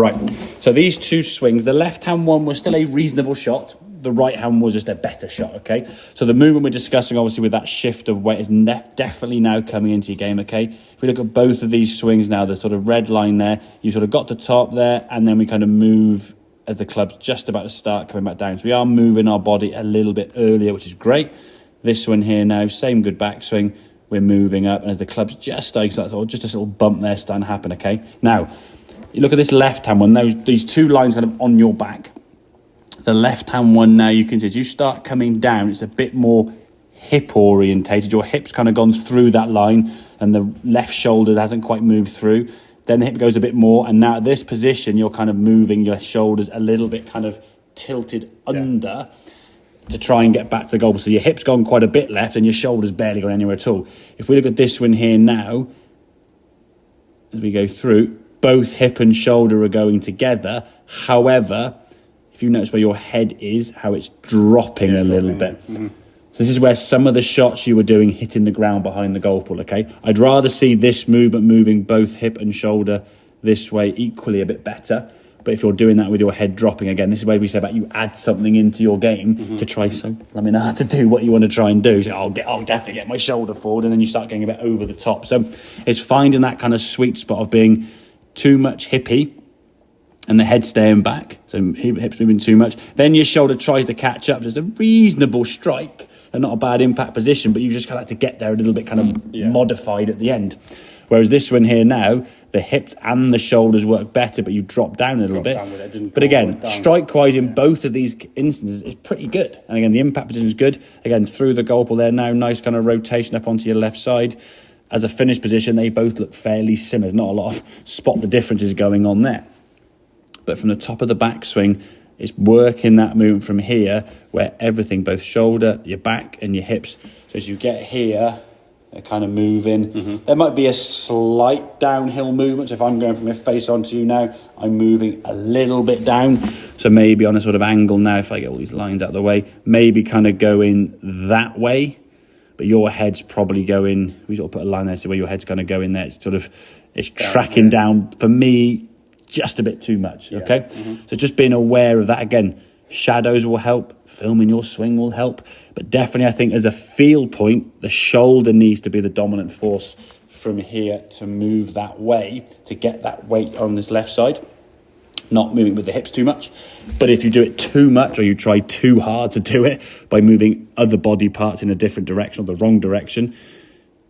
Right, so these two swings, the left-hand one was still a reasonable shot. The right-hand was just a better shot, okay? So the movement we're discussing, obviously, with that shift of weight is definitely now coming into your game, okay? If we look at both of these swings now, the sort of red line there, you sort of got the top there, and then we kind of move as the club's just about to start coming back down. So we are moving our body a little bit earlier, which is great. This one here now, same good backswing. We're moving up, and as the club's just starting, so just a little bump there starting to happen, okay? Now, you look at this left-hand one, these two lines kind of on your back. The left-hand one now, you can see as you start coming down, it's a bit more hip-orientated. Your hip's kind of gone through that line and the left shoulder hasn't quite moved through. Then the hip goes a bit more, and now at this position, you're kind of moving your shoulders a little bit kind of tilted under to try and get back to the goal. So your hip's gone quite a bit left and your shoulder's barely gone anywhere at all. If we look at this one here now, as we go through, both hip and shoulder are going together. However, if you notice where your head is, how it's dropping a little bit. Mm-hmm. So this is where some of the shots you were doing hitting the ground behind the golf ball, okay? I'd rather see this movement moving both hip and shoulder this way equally a bit better. But if you're doing that with your head dropping, again, this is where we say about you add something into your game to try. So let me know how to do what you want to try and do. So I'll definitely get my shoulder forward, and then you start getting a bit over the top. So it's finding that kind of sweet spot of being too much hippie and the head staying back, so hips moving too much. Then your shoulder tries to catch up. There's a reasonable strike and not a bad impact position, but you just kind of have to get there a little bit kind of modified at the end. Whereas this one here now, the hips and the shoulders work better, but you drop down a little bit. But again, strike-wise in both of these instances is pretty good. And again, the impact position is good. Again, through the golf ball there now, nice kind of rotation up onto your left side. As a finish position, they both look fairly similar. There's not a lot of spot the differences going on there. But from the top of the backswing, it's working that movement from here where everything, both shoulder, your back and your hips. So as you get here, they're kind of moving. There might be a slight downhill movement. So if I'm going from my face onto you now, I'm moving a little bit down. So maybe on a sort of angle now, if I get all these lines out of the way, maybe kind of going that way. But your head's probably going, we sort of put a line there, so where your head's going to go in there. It's tracking down, for me, just a bit too much, okay? So just being aware of that. Again, shadows will help, filming your swing will help, but definitely I think as a feel point, the shoulder needs to be the dominant force from here to move that way, to get that weight on this left side, not moving with the hips too much. But if you do it too much or you try too hard to do it by moving other body parts in a different direction or the wrong direction,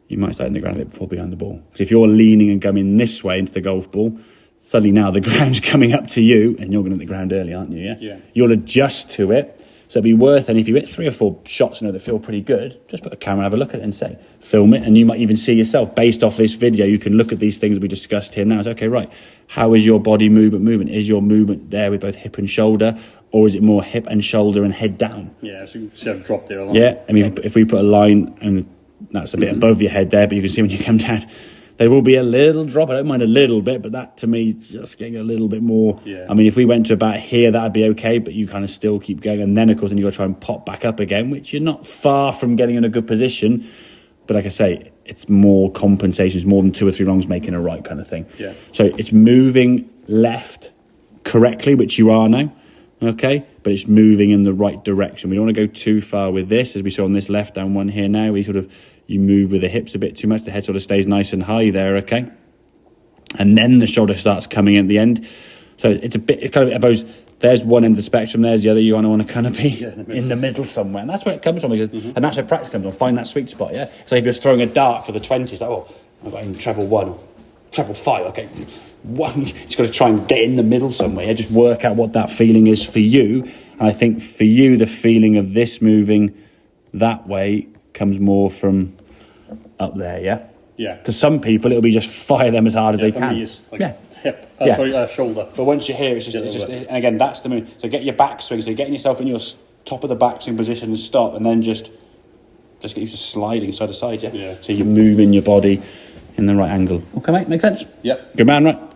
you might start in the ground a bit before behind the ball. So if you're leaning and coming this way into the golf ball, suddenly now the ground's coming up to you and you're going to hit the ground early, aren't you? Yeah. You'll adjust to it. So it'd be worth, and if you hit 3 or 4 shots that feel pretty good, just put a camera, have a look at it and say, film it. And you might even see yourself, based off this video, you can look at these things we discussed here now. It's okay, right, how is your body movement? Is your movement there with both hip and shoulder, or is it more hip and shoulder and head down? Yeah, so you can see I've dropped there a line. Yeah, I mean, if we put a line, and that's a bit above your head there, but you can see when you come down, there will be a little drop. I don't mind a little bit, but that to me just getting a little bit more. Yeah. I mean, if we went to about here, that'd be okay, but you kind of still keep going. And then, of course, then you've got to try and pop back up again, which you're not far from getting in a good position. But like I say, it's more compensation. It's more than 2 or 3 wrongs making a right kind of thing. Yeah. So it's moving left correctly, which you are now, okay? But it's moving in the right direction. We don't want to go too far with this, as we saw on this left-hand one here now. You move with the hips a bit too much. The head sort of stays nice and high there, okay? And then the shoulder starts coming in at the end. So it's kind of, I suppose, there's one end of the spectrum, there's the other. You want to kind of be in the middle somewhere. And that's where it comes from. And that's where practice comes from. Find that sweet spot, yeah? So if you're throwing a dart for the 20s, like, oh, I've got in treble 1 or treble 5, okay. Just got to try and get in the middle somewhere. Yeah? Just work out what that feeling is for you. And I think for you, the feeling of this moving that way comes more from up there, yeah? Yeah. To some people, it'll be just fire them as hard as they can. Me, it's like hip, shoulder. But once you're here, it's just and again, that's the move. So get your backswing. So you're getting yourself in your top of the backswing position and stop, and then just get used to sliding side to side, yeah? Yeah. So you're moving your body in the right angle. Okay, mate, makes sense? Yep. Good man, right?